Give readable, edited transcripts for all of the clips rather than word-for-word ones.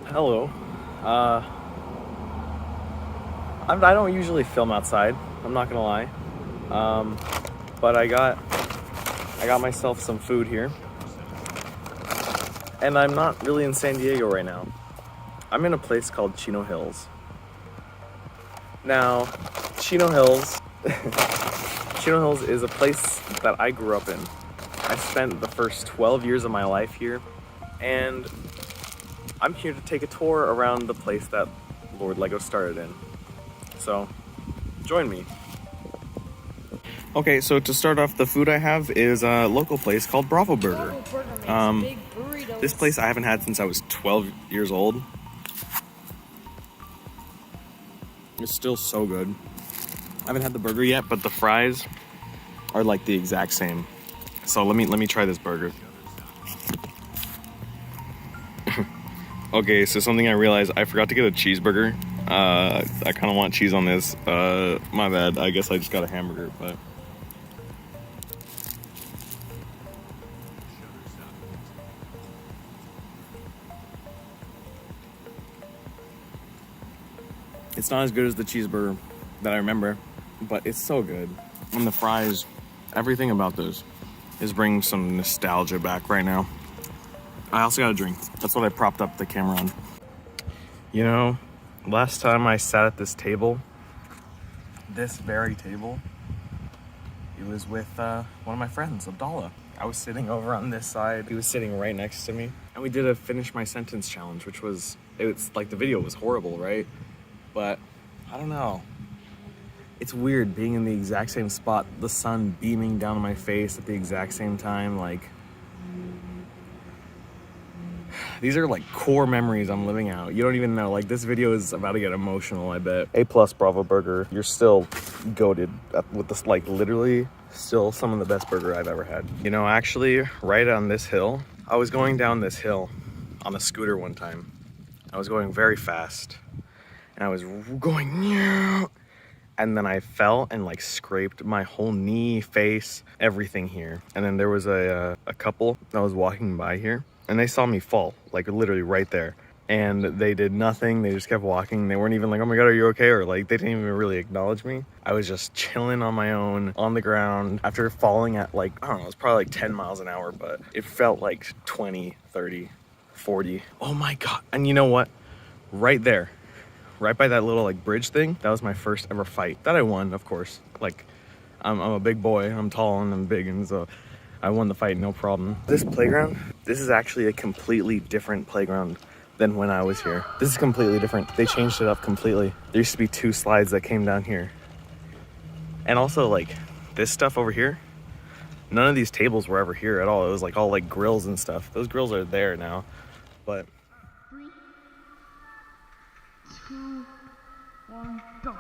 Hello. I don't usually film outside. I'm not gonna lie, but I got myself some food here, and I'm not really in San Diego right now. I'm in a place called Chino Hills. Now, Chino Hills, Chino Hills is a place that I grew up in. I spent the first 12 years of my life here, and I'm here to take a tour around the place that Lord Lego started in. So, join me. Okay, so to start off, the food I have is a local place called Bravo Burger. Big burritos. This place I haven't had since I was 12 years old. It's still so good. I haven't had the burger yet, but the fries are like the exact same. So let me try this burger. Okay, so something I realized, I forgot to get a cheeseburger. I kind of want cheese on this. My bad. I guess I just got a hamburger, but it's not as good as the cheeseburger that I remember, but it's so good. And the fries, everything about this is bringing some nostalgia back right now. I also got a drink. That's what I propped up the camera on. You know, last time I sat at this table, this very table, it was with one of my friends, Abdallah. I was sitting over on this side. He was sitting right next to me. And we did a finish my sentence challenge, which was, it's like the video was horrible, right? But I don't know. It's weird being in the exact same spot, the sun beaming down on my face at the exact same time. Like, these are like core memories I'm living out. You don't even know. Like, this video is about to get emotional, I bet. A+ Bravo Burger. You're still goated with this, like, literally still some of the best burger I've ever had. You know, actually, right on this hill, I was going down this hill on a scooter one time. I was going very fast, and I was going, and then I fell and like scraped my whole knee, face, everything here. And then there was a couple that was walking by here, and they saw me fall, like literally right there. And they did nothing. They just kept walking. They weren't even like, oh my God, are you okay? Or like, they didn't even really acknowledge me. I was just chilling on my own on the ground after falling at like, I don't know, it was probably like 10 miles an hour, but it felt like 20, 30, 40. Oh my God. And you know what? Right there, right by that little like bridge thing, that was my first ever fight that I won, of course. Like, I'm a big boy, I'm tall and I'm big, and so I won the fight, no problem. This playground, this is actually a completely different playground than when I was here. This is completely different. They changed it up completely. There used to be 2 slides that came down here. And also like this stuff over here, none of these tables were ever here at all. It was like all like grills and stuff. Those grills are there now, but 3, 2, 1, go.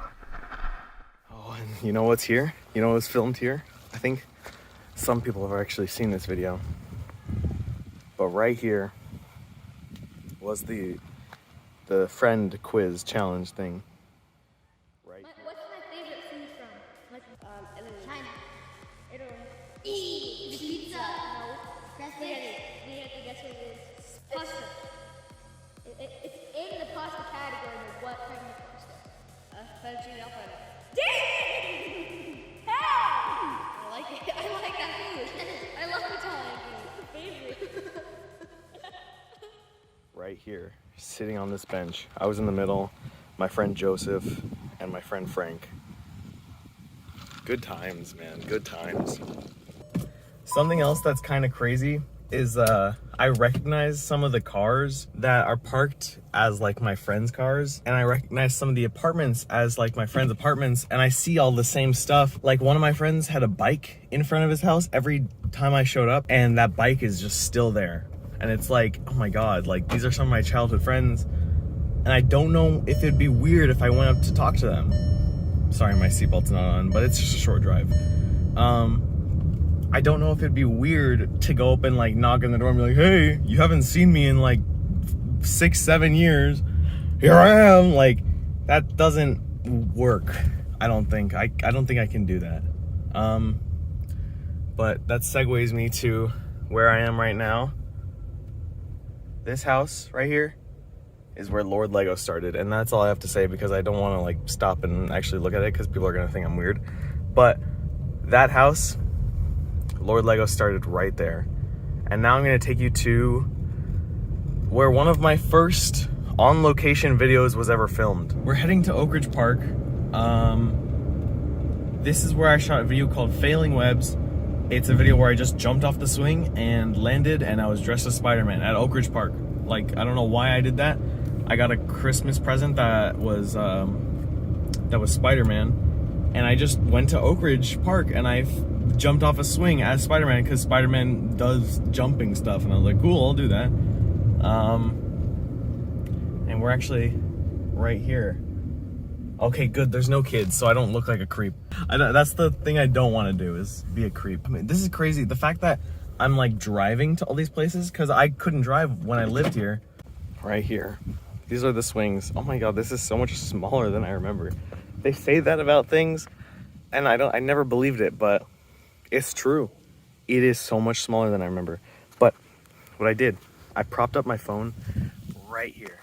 oh, and you know what's here? You know what's filmed here? I think some people have actually seen this video. But right here was the friend quiz challenge thing. Right here. What's my favorite food from? Italy. China. Italy. Pizza. No. Spaghetti. You have to guess what it is. Pasta. It's in the pasta category, but what kind of pasta? Fettuccine Alfredo. Dang! How? I like it. I like that food. I love Italian food. It's favorite. Right here, sitting on this bench. I was in the middle, my friend Joseph, and my friend Frank. Good times, man, good times. Something else that's kind of crazy is I recognize some of the cars that are parked as like my friends' cars, and I recognize some of the apartments as like my friends' apartments, and I see all the same stuff. Like, one of my friends had a bike in front of his house every time I showed up, and that bike is just still there. And it's like, oh my God, like, these are some of my childhood friends, and I don't know if it'd be weird if I went up to talk to them. Sorry, my seatbelt's not on, but it's just a short drive. I don't know if it'd be weird to go up and like knock on the door and be like, hey, you haven't seen me in like 6, 7 years. Here I am. Like, that doesn't work. I don't think I can do that. But that segues me to where I am right now. This house right here is where Lord Lego started, and that's all I have to say because I don't want to like stop and actually look at it because people are gonna think I'm weird. But that house, Lord Lego started right there. And now I'm gonna take you to where one of my first on-location videos was ever filmed. We're heading to Oak Ridge Park. This is where I shot a video called Failing Webs. It's a video where I just jumped off the swing and landed, and I was dressed as Spider-Man at Oak Ridge Park. Like, I don't know why I did that. I got a Christmas present that was Spider-Man, and I just went to Oak Ridge Park and I jumped off a swing as Spider-Man because Spider-Man does jumping stuff, and I was like, cool, I'll do that. And we're actually right here. Okay, good, there's no kids, so I don't look like a creep. That's the thing I don't want to do, is be a creep. I mean, this is crazy. The fact that I'm like driving to all these places, because I couldn't drive when I lived here. Right here. These are the swings. Oh my God, this is so much smaller than I remember. They say that about things, and I never believed it, but it's true. It is so much smaller than I remember. But what I did, I propped up my phone right here.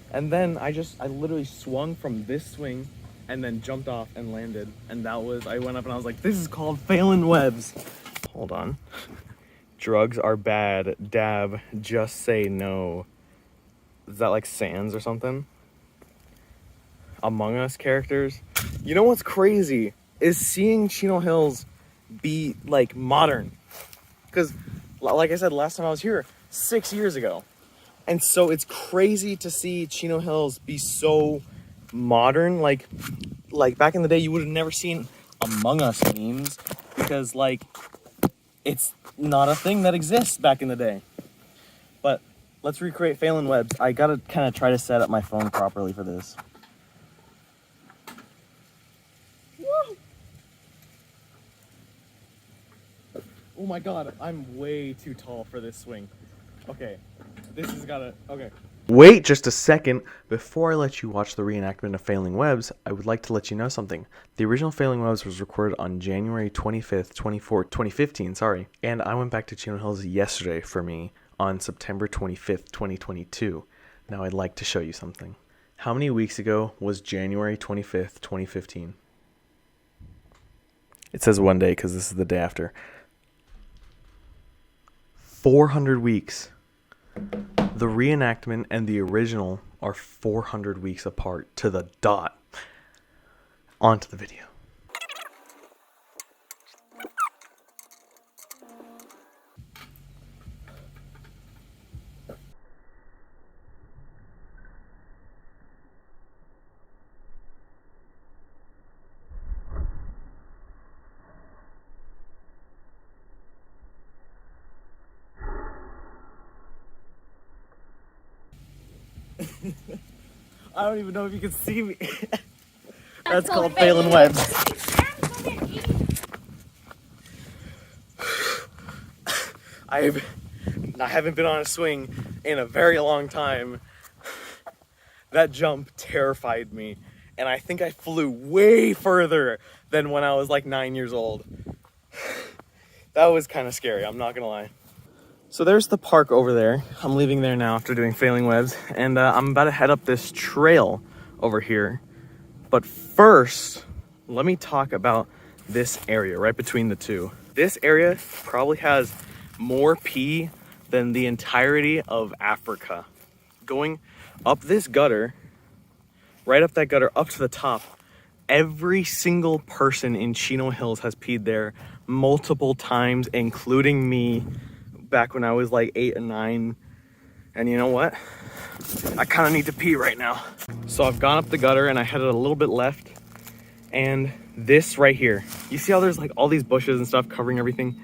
And then I literally swung from this swing and then jumped off and landed. And I went up and I was like, this is called Failing Webs. Hold on. Drugs are bad. Dab, just say no. Is that like Sans or something? Among Us characters. You know what's crazy is seeing Chino Hills be like modern. Because like I said, last time I was here, 6 years ago. And so it's crazy to see Chino Hills be so modern. Like back in the day, you would have never seen Among Us memes because like it's not a thing that exists back in the day. But let's recreate Failing Webs. I gotta kind of try to set up my phone properly for this. Woo! Oh my God, I'm way too tall for this swing. Okay, this has gotta, okay. Wait just a second. Before I let you watch the reenactment of Failing Webs, I would like to let you know something. The original Failing Webs was recorded on January 25th, 2015, and I went back to Chino Hills yesterday for me on September 25th, 2022. Now I'd like to show you something. How many weeks ago was January 25th, 2015? It says one day because this is the day after. 400 weeks. The reenactment and the original are 400 weeks apart to the dot. On to the video. I don't even know if you can see me. That's called Failing Webs. I haven't been on a swing in a very long time. That jump terrified me, and I think I flew way further than when I was like 9 years old. That was kind of scary, I'm not gonna lie. So there's the park over there. I'm leaving there now after doing Failing Webs, and I'm about to head up this trail over here. But first, let me talk about this area right between the two. This area probably has more pee than the entirety of Africa. Going up this gutter, right up that gutter, up to the top, every single person in Chino Hills has peed there multiple times, including me. Back when I was like 8 and 9. And you know what? I kind of need to pee right now. So I've gone up the gutter and I headed a little bit left. And this right here, you see how there's like all these bushes and stuff covering everything?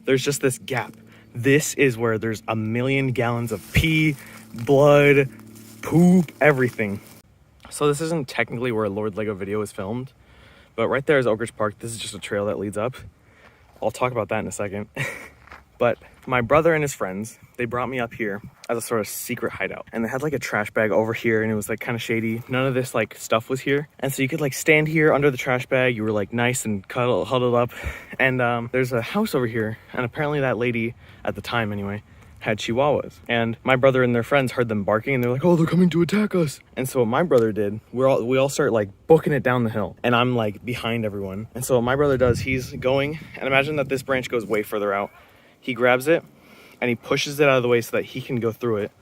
There's just this gap. This is where there's 1 million gallons of pee, blood, poop, everything. So this isn't technically where a Lord Lego video was filmed, but right there is Oak Ridge Park. This is just a trail that leads up. I'll talk about that in a second. But my brother and his friends, they brought me up here as a sort of secret hideout. And they had like a trash bag over here and it was like kind of shady. None of this like stuff was here. And so you could like stand here under the trash bag. You were like nice and huddled up. And there's a house over here. And apparently that lady, at the time anyway, had chihuahuas. And my brother and their friends heard them barking and they're like, oh, they're coming to attack us. And so what my brother did, we all start like booking it down the hill. And I'm like behind everyone. And so what my brother does, he's going, and imagine that this branch goes way further out. He grabs it and he pushes it out of the way so that he can go through it.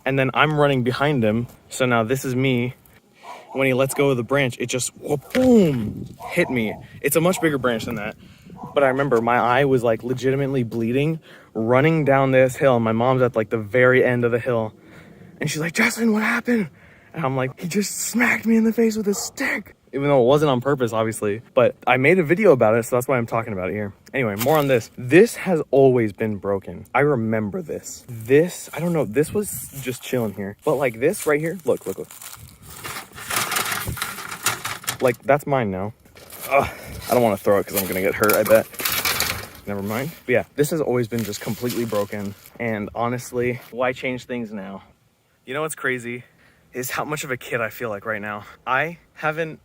And then I'm running behind him. So now this is me. When he lets go of the branch, it just, boom, hit me. It's a much bigger branch than that. But I remember my eye was like legitimately bleeding, running down this hill. My mom's at like the very end of the hill. And she's like, Justin, what happened? And I'm like, he just smacked me in the face with a stick. Even though it wasn't on purpose, obviously. But I made a video about it, so that's why I'm talking about it here. Anyway, more on this. This has always been broken. I remember this. This, I don't know, this was just chilling here. But like this right here, look. Like, that's mine now. Ugh, I don't want to throw it because I'm going to get hurt, I bet. Never mind. But yeah, this has always been just completely broken. And honestly, why change things now? You know what's crazy is how much of a kid I feel like right now. I haven't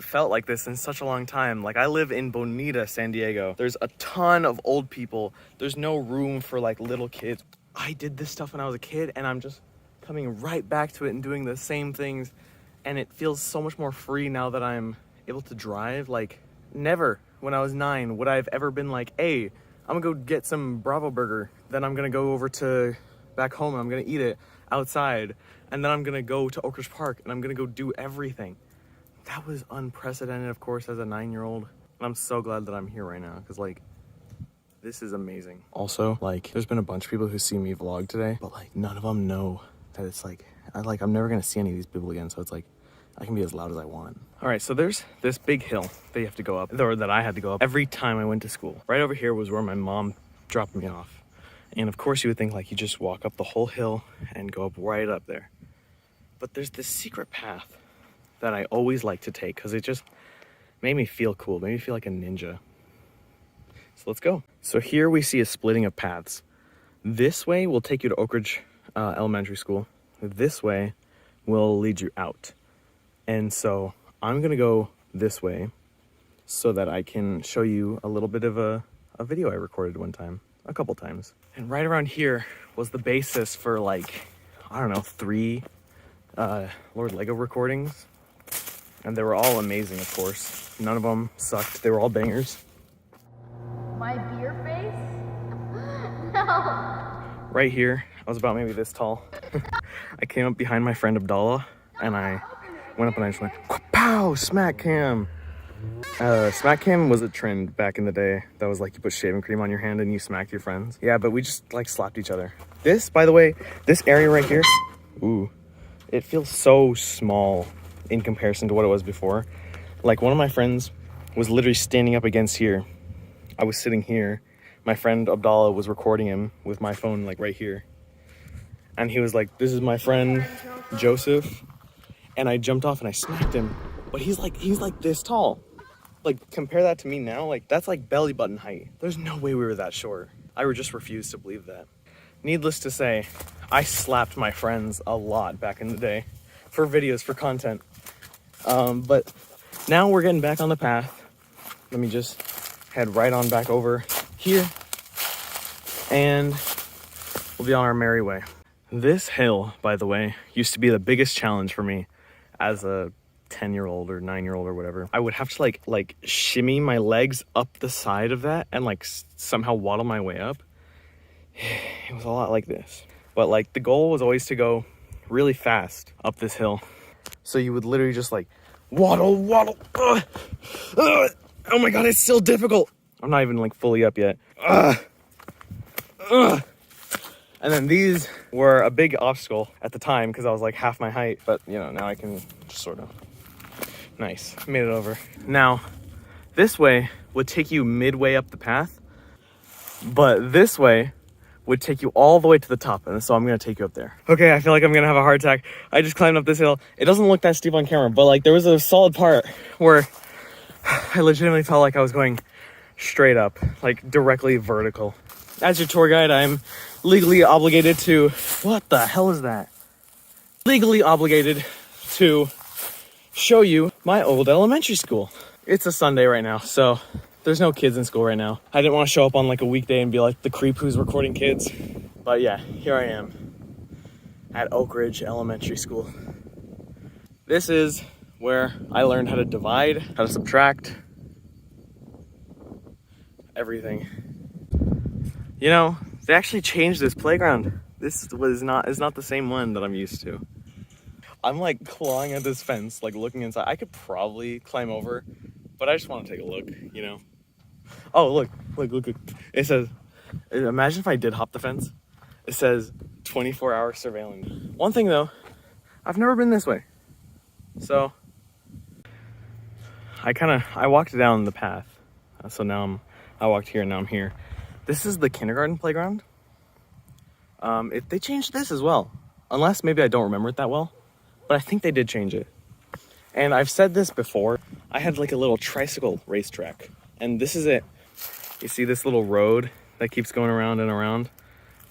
felt like this in such a long time. Like, I live in Bonita, San Diego. There's a ton of old people. There's no room for like little kids. I did this stuff when I was a kid and I'm just coming right back to it and doing the same things. And it feels so much more free now that I'm able to drive. Like, never when I was 9 would I have ever been like, hey, I'm gonna go get some Bravo Burger. Then I'm gonna go over to back home and I'm gonna eat it outside. And then I'm gonna go to Oak Ridge Park and I'm gonna go do everything. That was unprecedented, of course, as a 9-year-old. And I'm so glad that I'm here right now, because like, this is amazing. Also, like, there's been a bunch of people who see me vlog today, but like, none of them know that it's like, I'm never gonna see any of these people again. So it's like, I can be as loud as I want. All right, so there's this big hill that you have to go up, or that I had to go up every time I went to school. Right over here was where my mom dropped me off. And of course you would think like you just walk up the whole hill and go up right up there. But there's this secret path that I always like to take because it just made me feel cool, made me feel like a ninja. So let's go. So here we see a splitting of paths. This way will take you to Oak Ridge Elementary School. This way will lead you out. And so I'm gonna go this way so that I can show you a little bit of a video I recorded one time, a couple times. And right around here was the basis for like, I don't know, 3 Lord Lego recordings. And they were all amazing, of course. None of them sucked. They were all bangers. My beer face? No. Right here, I was about maybe this tall. I came up behind my friend Abdallah, and I went up and I just went, pow, smack cam. Smack cam was a trend back in the day. That was like you put shaving cream on your hand and you smacked your friends. Yeah, but we just like slapped each other. This, by the way, this area right here, ooh, it feels so small in comparison to what it was before. Like, one of my friends was literally standing up against here. I was sitting here. My friend Abdallah was recording him with my phone like right here. And he was like, this is my friend Joseph. And I jumped off and I smacked him. But he's like this tall. Like, compare that to me now. Like, that's like belly button height. There's no way we were that short. I would just refuse to believe that. Needless to say, I slapped my friends a lot back in the day for videos, for content. But now we're getting back on the path. Let me just head right on back over here and we'll be on our merry way. This hill, by the way, used to be the biggest challenge for me as a 10-year-old or 9-year-old or whatever. I would have to like shimmy my legs up the side of that and like somehow waddle my way up. It was a lot like this. But like, the goal was always to go really fast up this hill. So you would literally just like waddle. Oh my God, it's still difficult. I'm not even like fully up yet. And then these were a big obstacle at the time because I was like half my height. But you know, now I can just sort of, nice, made it over. Now, this way would take you midway up the path, but this way would take you all the way to the top, and so I'm gonna take you up there. Okay, I feel like I'm gonna have a heart attack. I just climbed up this hill. It doesn't look that steep on camera, but like there was a solid part where I legitimately felt like I was going straight up, like directly vertical. as your tour guide, I'm legally obligated to, what the hell is that? Legally obligated to show you my old elementary school. It's a Sunday right now, so there's no kids in school right now. I didn't want to show up on like a weekday and be like the creep who's recording kids. But yeah, here I am at Oak Ridge Elementary School. This is where I learned how to divide, how to subtract, everything. You know, they actually changed this playground. This is not the same one that I'm used to. I'm like clawing at this fence, like looking inside. I could probably climb over, but I just want to take a look, you know? Oh, look. It says, imagine if I did hop the fence. It says 24-hour surveillance. One thing though, I've never been this way. So I walked down the path. So now I walked here and now I'm here. This is the kindergarten playground. They changed this as well. Unless maybe I don't remember it that well. But I think they did change it. And I've said this before. I had like a little tricycle racetrack. And this is it. You see this little road that keeps going around and around?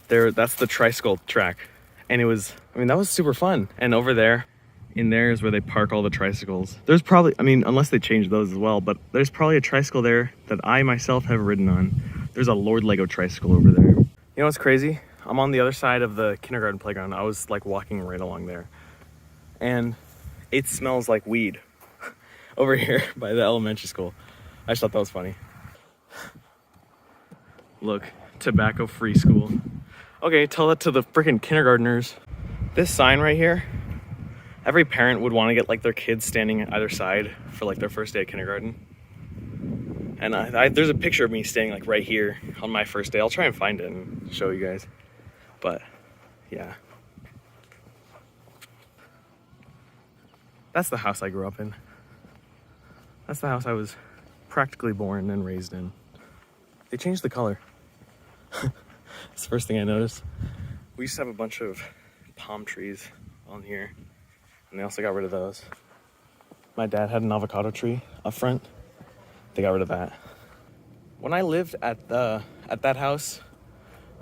That's the tricycle track. And that was super fun. And over there, in there is where they park all the tricycles. There's probably, unless they changed those as well, but there's probably a tricycle there that I myself have ridden on. There's a Lord Lego tricycle over there. You know what's crazy? I'm on the other side of the kindergarten playground. I was like walking right along there. And it smells like weed over here by the elementary school. I just thought that was funny. Look, tobacco-free school. Okay, tell that to the freaking kindergartners. This sign right here, every parent would want to get like their kids standing at either side for like their first day of kindergarten. And there's a picture of me standing like right here on my first day. I'll try and find it and show you guys. But yeah. That's the house I grew up in. That's the house I was practically born and raised in. They changed the color. That's the first thing I noticed. We used to have a bunch of palm trees on here, and they also got rid of those. My dad had an avocado tree up front. They got rid of that. When I lived at that house,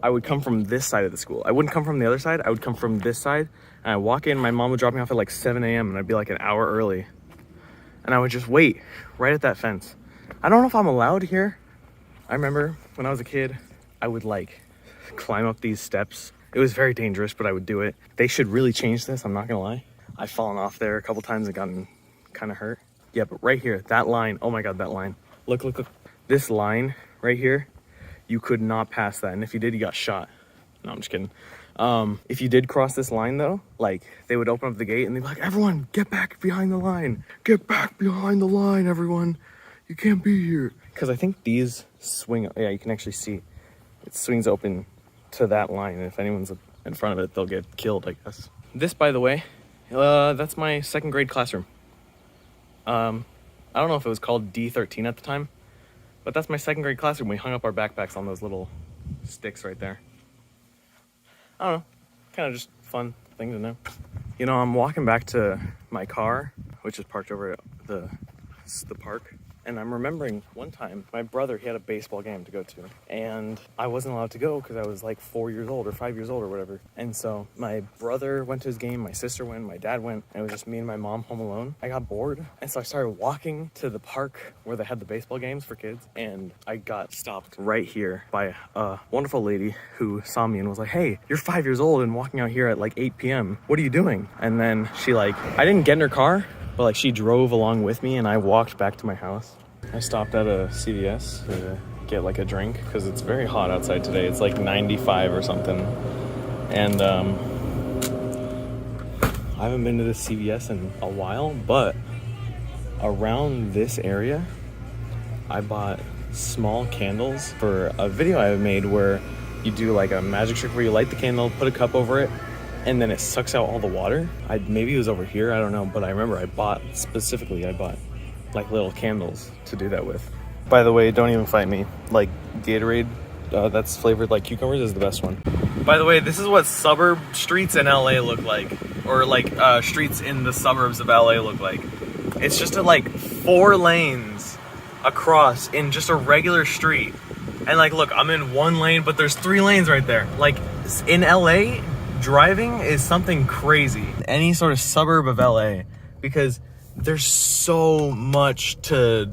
I would come from this side of the school. I wouldn't come from the other side. I would come from this side, and I'd walk in. My mom would drop me off at like 7 a.m. and I'd be like an hour early. And I would just wait right at that fence. I don't know if I'm allowed here. I remember when I was a kid, I would like climb up these steps. It was very dangerous, but I would do it. They should really change this, I'm not gonna lie. I've fallen off there a couple times and gotten kind of hurt. Yeah, but right here, that line, oh my God, that line. Look. This line right here, you could not pass that. And if you did, you got shot. No, I'm just kidding. If you did cross this line though, like they would open up the gate and they'd be like, everyone get back behind the line. Get back behind the line, everyone. You can't be here. Because I think these swing, yeah, you can actually see it swings open to that line. And if anyone's in front of it, they'll get killed, I guess. This, by the way, that's my second grade classroom. I don't know if it was called D13 at the time, but that's my second grade classroom. We hung up our backpacks on those little sticks right there. I don't know, kind of just fun thing to know. You know, I'm walking back to my car, which is parked over at the park. And I'm remembering one time, my brother, he had a baseball game to go to. And I wasn't allowed to go because I was like 4 years old or 5 years old or whatever. And so my brother went to his game, my sister went, my dad went, and it was just me and my mom home alone. I got bored. And so I started walking to the park where they had the baseball games for kids. And I got stopped right here by a wonderful lady who saw me and was like, hey, you're 5 years old and walking out here at like 8 p.m. What are you doing? And then she I didn't get in her car, but like she drove along with me and I walked back to my house. I stopped at a CVS to get like a drink because it's very hot outside today. It's like 95 or something. And I haven't been to this CVS in a while, but around this area, I bought small candles for a video I made where you do like a magic trick where you light the candle, put a cup over it, and then it sucks out all the water. Maybe it was over here, I don't know, but I remember I bought like little candles to do that with. By the way, don't even fight me. Like Gatorade that's flavored like cucumbers is the best one. By the way, this is what suburb streets in LA look like, or like streets in the suburbs of LA look like. It's just like 4 lanes across in just a regular street. And like, look, I'm in one lane, but there's 3 lanes right there. Like, in LA, driving is something crazy. Any sort of suburb of LA, because there's so much to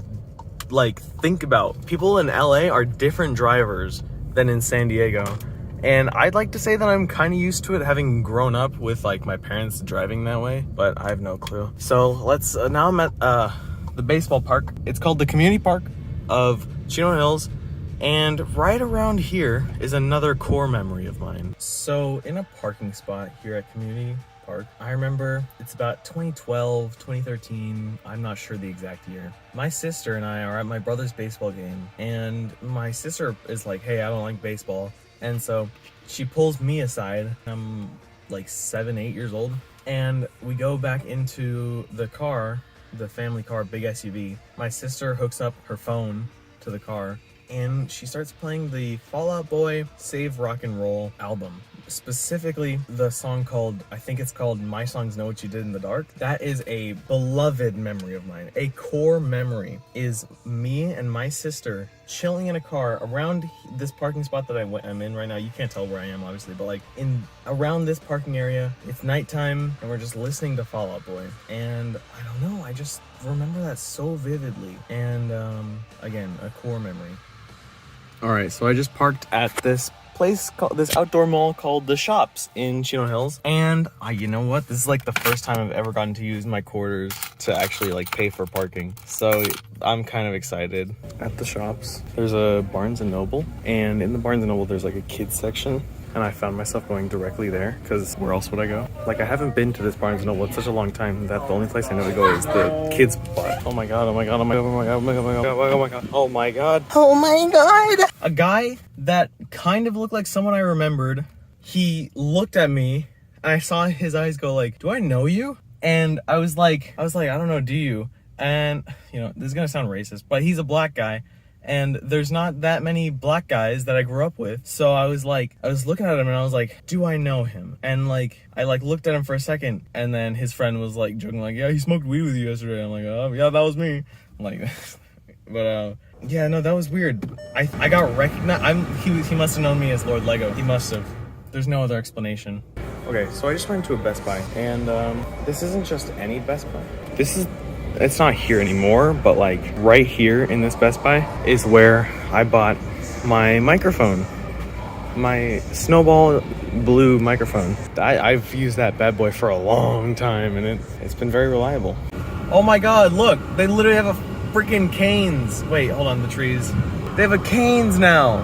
like think about. People in LA are different drivers than in San Diego. And I'd like to say that I'm kind of used to it, having grown up with like my parents driving that way, but I have no clue. So let's, now I'm at the baseball park. It's called the Community Park of Chino Hills. And right around here is another core memory of mine. So in a parking spot here at Community Park, I remember it's about 2012, 2013, I'm not sure the exact year. My sister and I are at my brother's baseball game, and my sister is like, hey, I don't like baseball. And so she pulls me aside. I'm like 7, 8 years old. And we go back into the car, the family car, big SUV. My sister hooks up her phone to the car, and she starts playing the Fall Out Boy Save Rock and Roll album. Specifically the song called, I think it's called My Songs Know What You Did in the Dark. That is a beloved memory of mine. A core memory is me and my sister chilling in a car around this parking spot that I'm in right now. You can't tell where I am, obviously, but like around this parking area, it's nighttime and we're just listening to Fall Out Boy. And I don't know, I just remember that so vividly. And again, a core memory. All right, so I just parked at this place, this outdoor mall called The Shops in Chino Hills. And you know what? This is like the first time I've ever gotten to use my quarters to actually like pay for parking. So I'm kind of excited. At The Shops, there's a Barnes & Noble. And in the Barnes & Noble, there's like a kids section. And I found myself going directly there, because where else would I go? Like, I haven't been to this Barnes & Noble in such a long time that the only place I know to go is the kids spot. Oh my god, oh my god, oh my god, oh my god, oh my god, oh my god, oh my god, oh my god! A guy that kind of looked like someone I remembered, he looked at me, and I saw his eyes go like, do I know you? And I was like, I don't know, do you? And, you know, this is gonna sound racist, but he's a black guy. And there's not that many black guys that I grew up with. So I was looking at him and I was like, do I know him? And like, I like looked at him for a second, and then his friend was like joking like, yeah, he smoked weed with you yesterday. I'm like, oh yeah, that was me. I'm like, but yeah, no, that was weird. I got recognized. He must have known me as Lord Lego. He must have. There's no other explanation. Okay, so I just went to a Best Buy, and this isn't just any Best Buy. It's not here anymore, but like right here in this Best Buy is where I bought my microphone, my Snowball Blue microphone. I've used that bad boy for a long time, and it's been very reliable. Oh my god, look, they literally have a freaking Canes. Wait, hold on, the trees. They have a Canes now.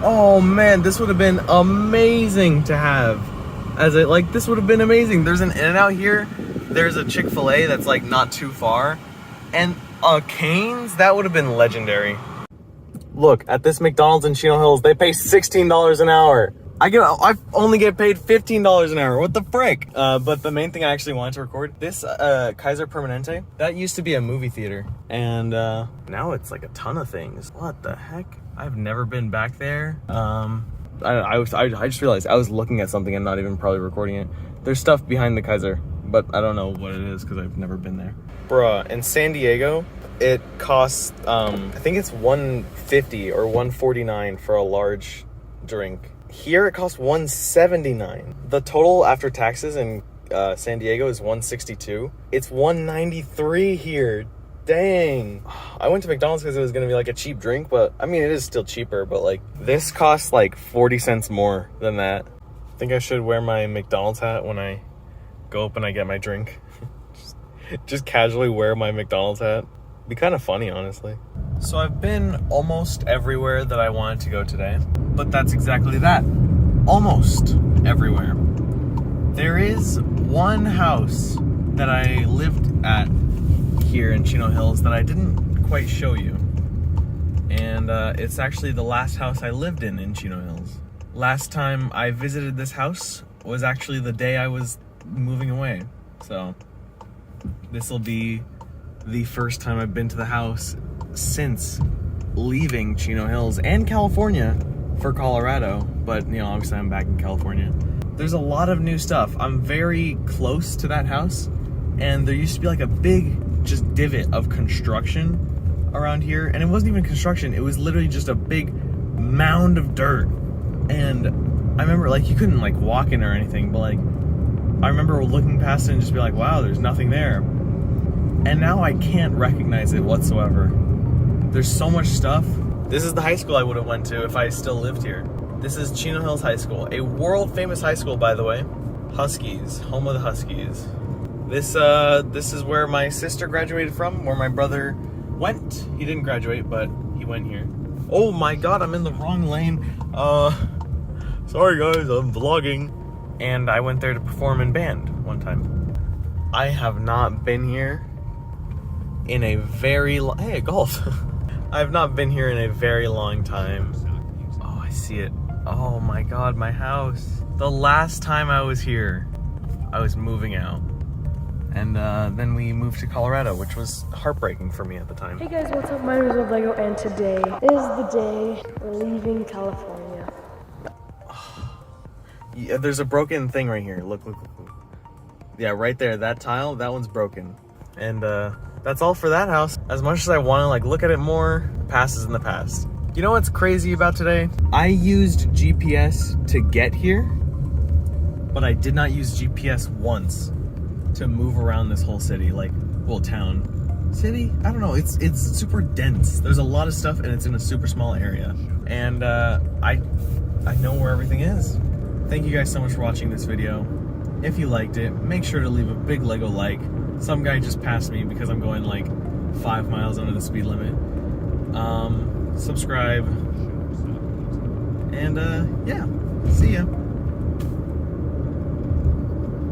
Oh man, this would have been amazing to have. This would have been amazing. There's an In-N-Out here. There's a Chick-fil-A that's like not too far. And a Cane's, that would have been legendary. Look, at this McDonald's in Chino Hills, they pay $16 an hour. I only get paid $15 an hour. What the frick? But the main thing I actually wanted to record, this Kaiser Permanente, that used to be a movie theater. And now it's like a ton of things. What the heck? I've never been back there. I just realized I was looking at something and not even probably recording it. There's stuff behind the Kaiser, but I don't know what it is because I've never been there. Bruh, in San Diego, it costs, I think it's $150 or $149 for a large drink. Here it costs $179. The total after taxes in San Diego is $162. It's $193 here. Dang. I went to McDonald's because it was going to be like a cheap drink, but I mean, it is still cheaper, but like this costs like 40 cents more than that. I think I should wear my McDonald's hat when I go up and I get my drink. just casually wear my McDonald's hat. Be kind of funny, honestly. So I've been almost everywhere that I wanted to go today, but that's exactly that. Almost everywhere. There is one house that I lived at here in Chino Hills that I didn't quite show you. And it's actually the last house I lived in Chino Hills. Last time I visited this house was actually the day I was moving away. So this will be the first time I've been to the house since leaving Chino Hills and California for Colorado. But, you know, obviously I'm back in California. There's a lot of new stuff. I'm very close to that house, and there used to be like a big just divot of construction around here, and it wasn't even construction. It was literally just a big mound of dirt. And I remember, like, you couldn't, like, walk in or anything, but, like, I remember looking past it and just be like, wow, there's nothing there. And now I can't recognize it whatsoever. There's so much stuff. This is the high school I would have went to if I still lived here. This is Chino Hills High School, a world famous high school, by the way. Huskies, home of the Huskies. This is where my sister graduated from, where my brother went. He didn't graduate, but he went here. Oh my God, I'm in the wrong lane. Sorry guys, I'm vlogging. And I went there to perform in band one time. I have not been here in a very long, hey, golf. I have not been here in a very long time. Oh, I see it. Oh my God, my house. The last time I was here, I was moving out. And then we moved to Colorado, which was heartbreaking for me at the time. Hey guys, what's up? My name is Lego, and today is the day we're leaving California. Yeah, there's a broken thing right here. Look. Yeah, right there, that tile, that one's broken. And that's all for that house. As much as I want to like look at it more, the past is in the past. You know what's crazy about today? I used GPS to get here, but I did not use GPS once to move around this whole city, like, well, town. City? I don't know, it's super dense. There's a lot of stuff and it's in a super small area. And I know where everything is. Thank you guys so much for watching this video. If you liked it, make sure to leave a big Lego like. Some guy just passed me because I'm going like 5 miles under the speed limit. Subscribe. And yeah, see ya.